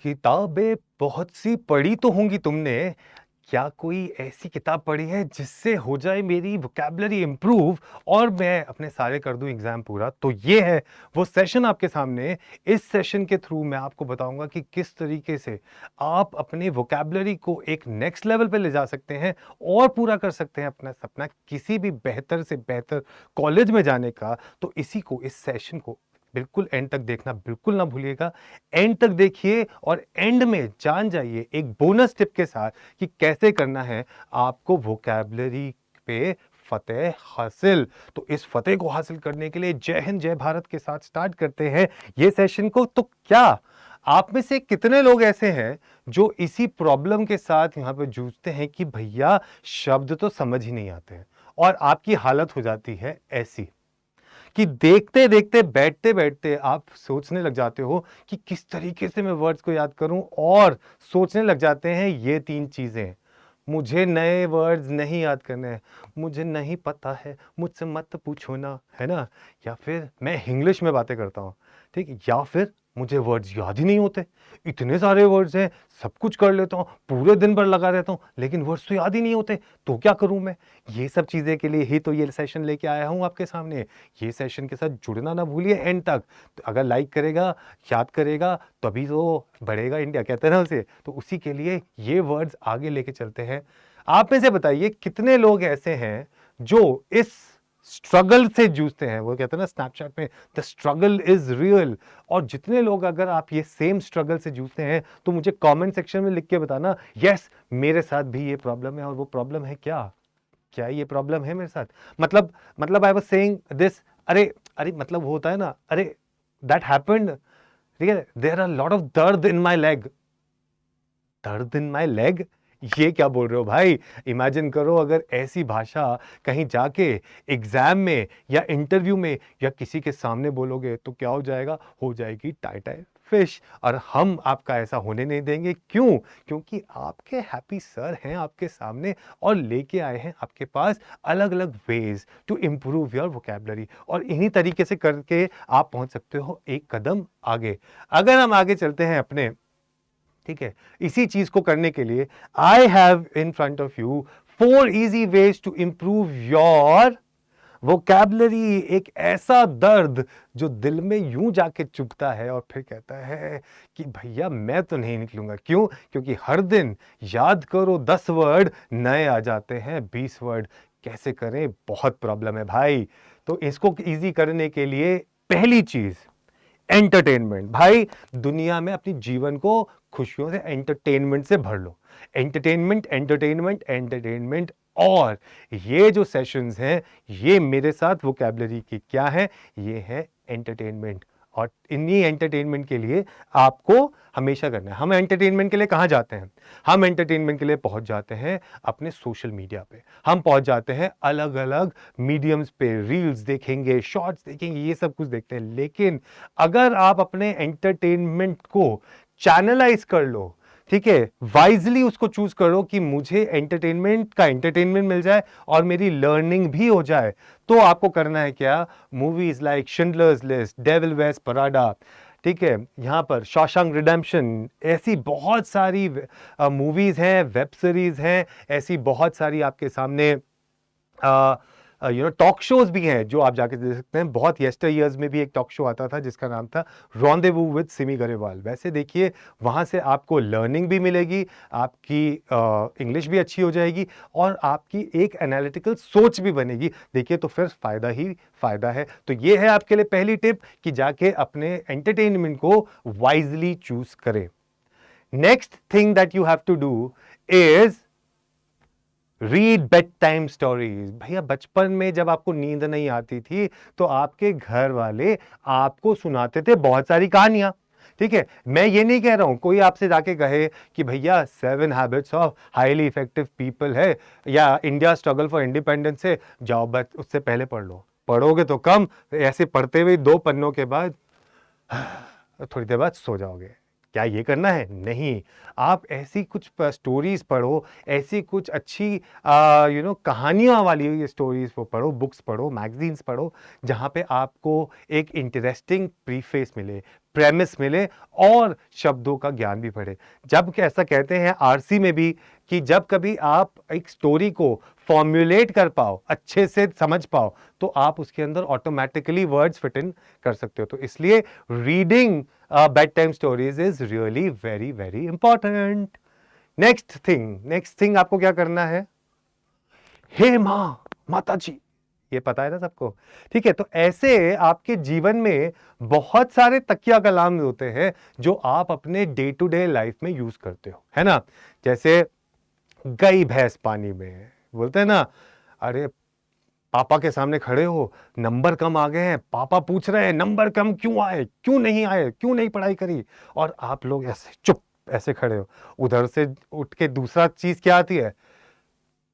किताबें बहुत सी पढ़ी तो होंगी तुमने। क्या कोई ऐसी किताब पढ़ी है जिससे हो जाए मेरी वोकैबुलरी इंप्रूव और मैं अपने सारे कर दूं एग्जाम पूरा? तो ये है वो सेशन आपके सामने। इस सेशन के थ्रू मैं आपको बताऊंगा कि किस तरीके से आप अपने वोकैबुलरी को एक नेक्स्ट लेवल पे ले जा सकते हैं और पूरा कर सकते हैं अपना सपना किसी भी बेहतर से बेहतर कॉलेज में जाने का। तो इस सेशन को बिल्कुल एंड तक देखना बिल्कुल ना भूलिएगा। एंड तक देखिए और एंड में जान जाइए एक बोनस टिप के साथ कि कैसे करना है आपको वोकैबुलरी पे फतेह हासिल। तो इस फतेह को हासिल करने के लिए जय हिंद जय भारत के साथ स्टार्ट करते हैं ये सेशन को। तो क्या आप में से कितने लोग ऐसे हैं जो इसी प्रॉब्लम के साथ यहां पे जूझते हैं कि भैया शब्द तो समझ ही नहीं आते हैं और आपकी हालत हो जाती है ऐसी कि देखते देखते बैठते बैठते आप सोचने लग जाते हो कि किस तरीके से मैं वर्ड्स को याद करूं और सोचने लग जाते हैं ये तीन चीजें। मुझे नए वर्ड्स नहीं याद करने हैं, मुझे नहीं पता है, मुझसे मत पूछो ना, है ना? या फिर मैं इंग्लिश में बातें करता हूँ, ठीक है? या फिर मुझे वर्ड्स याद ही नहीं होते, इतने सारे वर्ड्स हैं, सब कुछ कर लेता हूँ, पूरे दिन भर लगा रहता हूँ, लेकिन वर्ड्स तो याद ही नहीं होते, तो क्या करूँ मैं? ये सब चीज़ें के लिए ही तो ये सेशन लेके आया हूँ आपके सामने। ये सेशन के साथ जुड़ना ना भूलिए एंड तक। तो अगर लाइक करेगा, याद करेगा, तभी तो बढ़ेगा इंडिया, कहते हैं ना उसे। तो उसी के लिए ये वर्ड्स आगे लेके चलते हैं। आप में से बताइए कितने लोग ऐसे हैं जो इस स्ट्रगल से जूझते हैं? वो कहते हैं ना स्नैपचैट में, द स्ट्रगल इज रियल। और जितने लोग अगर आप ये सेम स्ट्रगल से जूझते हैं तो मुझे कमेंट सेक्शन में लिख के बताना, यस मेरे साथ भी ये प्रॉब्लम है। और वो प्रॉब्लम है क्या? क्या ये प्रॉब्लम है मेरे साथ? मतलब आई वाज सेइंग दिस। अरे अरे मतलब वो होता है ना, अरे दैट हैपेंड, ठीक है? देयर आर लॉट ऑफ दर्द इन माय लेग। दर्द इन माय लेग? ये क्या बोल रहे हो भाई? इमेजिन करो अगर ऐसी भाषा कहीं जाके एग्जाम में या इंटरव्यू में या किसी के सामने बोलोगे तो क्या हो जाएगा? हो जाएगी टाई टाई फिश। और हम आपका ऐसा होने नहीं देंगे। क्यों? क्योंकि आपके हैप्पी सर हैं आपके सामने और लेके आए हैं आपके पास अलग अलग ways to improve your vocabulary. और इन्हीं तरीके से करके आप पहुंच सकते हो एक कदम आगे। अगर हम आगे चलते हैं अपने, ठीक है, इसी चीज को करने के लिए I have in front of you 4 easy ways to improve your vocabulary. एक ऐसा दर्द जो दिल में यूं जाके चुभता है और फिर कहता है कि भैया मैं तो नहीं निकलूंगा। क्यों? क्योंकि हर दिन याद करो 10 वर्ड, नए आ जाते हैं 20 वर्ड। कैसे करें? बहुत प्रॉब्लम है भाई। तो इसको इजी करने के लिए पहली चीज एंटरटेनमेंट। भाई दुनिया में अपनी जीवन को खुशियों से एंटरटेनमेंट से भर लो। Entertainment entertainment entertainment. और ये जो सेशंस हैं ये मेरे साथ वोकैबुलरी की क्या है? ये है एंटरटेनमेंट। और इन्हीं एंटरटेनमेंट के लिए आपको हमेशा करना है। हम एंटरटेनमेंट के लिए कहां जाते हैं? हम एंटरटेनमेंट के लिए पहुंच जाते हैं अपने सोशल मीडिया पे। हम पहुंच जाते हैं अलग अलग मीडियम्स पे, रील्स देखेंगे, शॉर्ट्स देखेंगे, ये सब कुछ देखते हैं। लेकिन अगर आप अपने एंटरटेनमेंट को चैनलाइज कर लो, ठीक है, वाइजली उसको चूज करो कि मुझे एंटरटेनमेंट का एंटरटेनमेंट मिल जाए और मेरी लर्निंग भी हो जाए, तो आपको करना है क्या? Movies like Schindler's list, devil wears Prada, ठीक है, यहां पर शॉशैंक रिडेम्पशन, ऐसी बहुत सारी मूवीज हैं, वेब सीरीज हैं, ऐसी बहुत सारी आपके सामने टॉक शोज भी हैं जो आप जाके देख सकते हैं। बहुत यस्टर ईयर्स में भी एक टॉक शो आता था जिसका नाम था रॉन्डेवू विद सिमी गरेवाल। वैसे देखिए वहां से आपको लर्निंग भी मिलेगी, आपकी इंग्लिश भी अच्छी हो जाएगी और आपकी एक एनालिटिकल सोच भी बनेगी। देखिए तो फिर फायदा ही फायदा है। तो ये है आपके लिए पहली टिप कि जाके अपने एंटरटेनमेंट को वाइजली चूज करें। Next thing that you have to do is read bed time stories. भैया बचपन में जब आपको नींद नहीं आती थी तो आपके घर वाले आपको सुनाते थे बहुत सारी कहानियां, ठीक है? मैं ये नहीं कह रहा हूं कोई आपसे जाके कहे कि भैया 7 habits of highly effective people है या इंडिया स्ट्रगल फॉर इंडिपेंडेंस है, जाओ बस उससे पहले पढ़ लो। पढ़ोगे तो कम, ऐसे पढ़ते हुए 2 पन्नों के बाद थोड़ी देर बाद सो जाओगे। क्या ये करना है? नहीं। आप ऐसी कुछ स्टोरीज पढ़ो, ऐसी कुछ अच्छी कहानियां वाली स्टोरीज को पढ़ो, बुक्स पढ़ो, मैगजीन्स पढ़ो, जहां पे आपको एक इंटरेस्टिंग प्रीफेस मिले, प्रेमिस मिले और शब्दों का ज्ञान भी बढ़े। जब कि ऐसा कहते हैं आरसी में भी कि जब कभी आप एक स्टोरी को फॉर्मुलेट कर पाओ, अच्छे से समझ पाओ, तो आप उसके अंदर ऑटोमेटिकली वर्ड्स फिट इन कर सकते हो। तो इसलिए reading bed time stories is really very very important. Next thing आपको क्या करना है? हे माँ, माता जी, ये पता है ना सबको, ठीक है? तो ऐसे आपके जीवन में बहुत सारे तकिया कलाम होते हैं जो आप अपने डे टू डे लाइफ में यूज करते हो, है ना? जैसे गई भैंस पानी में, बोलते हैं ना, अरे पापा के सामने खड़े हो, नंबर कम आ गए हैं, पापा पूछ रहे हैं नंबर कम क्यों आए, क्यों नहीं आए, क्यों नहीं पढ़ाई करी, और आप लोग ऐसे चुप ऐसे खड़े हो। उधर से उठ के दूसरा चीज क्या आती है?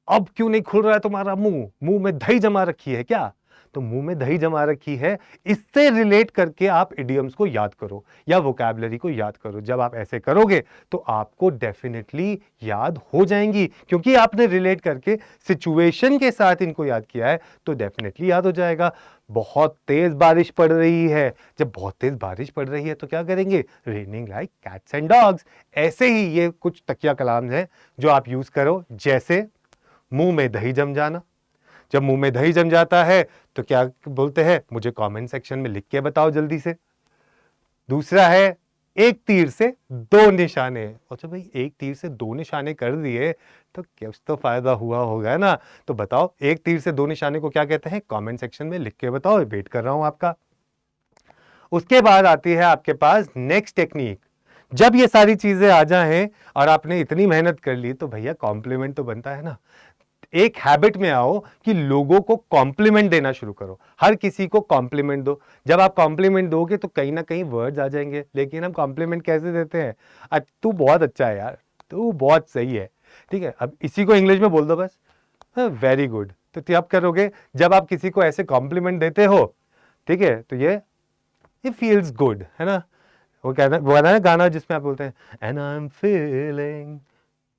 अब क्यों नहीं खुल रहा है तुम्हारा मुंह, मुंह में दही जमा रखी है क्या? तो मुंह में दही जमा रखी है, इससे रिलेट करके आप इडियम्स को याद करो या वोकैबुलरी को याद करो। जब आप ऐसे करोगे तो आपको डेफिनेटली याद हो जाएंगी, क्योंकि आपने रिलेट करके सिचुएशन के साथ इनको याद किया है, तो डेफिनेटली याद हो जाएगा। बहुत तेज बारिश पड़ रही है, जब बहुत तेज बारिश पड़ रही है तो क्या करेंगे? Raining like cats and dogs. ऐसे ही ये कुछ तकिया कलाम हैं जो आप यूज करो, जैसे मुंह में दही जम जाना। जब मुंह में दही जम जाता है तो क्या बोलते हैं? मुझे कमेंट सेक्शन में लिख के बताओ जल्दी से। दूसरा है एक तीर से दो निशाने। अच्छा भाई, एक तीर से दो निशाने कर दिए तो कुछ तो फायदा हुआ होगा ना? तो बताओ, एक तीर से दो निशाने को क्या कहते हैं? कमेंट सेक्शन में लिख के बताओ, वेट कर रहा हूं आपका। उसके बाद आती है आपके पास नेक्स्ट टेक्निक। जब ये सारी चीजें आ जाएं और आपने इतनी मेहनत कर ली, तो भैया कॉम्प्लीमेंट तो बनता है ना। एक हैबिट में आओ कि लोगों को कॉम्प्लीमेंट देना शुरू करो, हर किसी को कॉम्प्लीमेंट दो। जब आप कॉम्प्लीमेंट दोगे तो कहीं ना कहीं वर्ड्स आ जाएंगे, लेकिन हम कॉम्प्लीमेंट कैसे देते हैं? तू बहुत अच्छा है यार, तू बहुत सही है, ठीक है? अब इसी को इंग्लिश में बोल दो बस, वेरी गुड। तो क्या करोगे जब आप किसी को ऐसे कॉम्प्लीमेंट देते हो? ठीक है, तो ये फील्स गुड, है ना? वो है ना गाना जिसमें आप बोलते हैं and I am feeling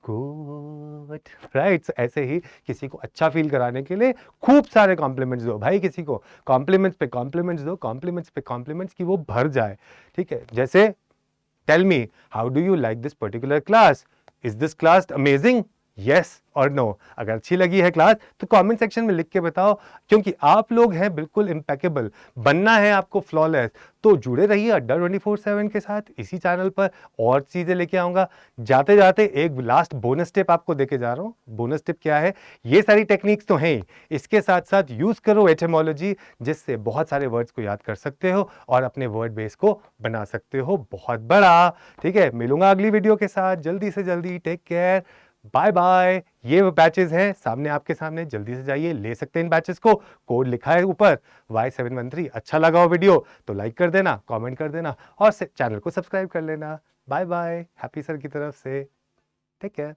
good, right? ऐसे ही किसी को अच्छा फील कराने के लिए खूब सारे कॉम्प्लीमेंट्स दो भाई, किसी को कॉम्प्लीमेंट्स पे कॉम्प्लीमेंट्स दो, कॉम्प्लीमेंट्स पे कॉम्प्लीमेंट्स, की वो भर जाए, ठीक है? जैसे tell me how do you like this particular class, is this class amazing, yes और नो। अगर अच्छी लगी है क्लास तो कमेंट सेक्शन में लिख के बताओ, क्योंकि आप लोग हैं बिल्कुल इम्पेकेबल, बनना है आपको फ्लॉलेस। तो जुड़े रहिए अड्डा 24/7 के साथ, इसी चैनल पर और चीजें लेके आऊंगा। जाते जाते एक लास्ट बोनस टिप आपको देके जा रहा हूं। बोनस टिप क्या है? ये सारी टेक्निक्स तो हैं ही, इसके साथ साथ यूज करो एटिमोलॉजी, जिससे बहुत सारे वर्ड्स को याद कर सकते हो और अपने वर्ड बेस को बना सकते हो बहुत बड़ा, ठीक है? मिलूंगा अगली वीडियो के साथ जल्दी से जल्दी। Take care, bye bye. ये बैचेस हैं सामने, आपके सामने, जल्दी से जाइए, ले सकते हैं इन बैचेस को। कोड लिखा है ऊपर Y713। अच्छा लगा हो वीडियो तो लाइक कर देना, कमेंट कर देना और चैनल को सब्सक्राइब कर लेना। बाय बाय, हैप्पी सर की तरफ से। Take care.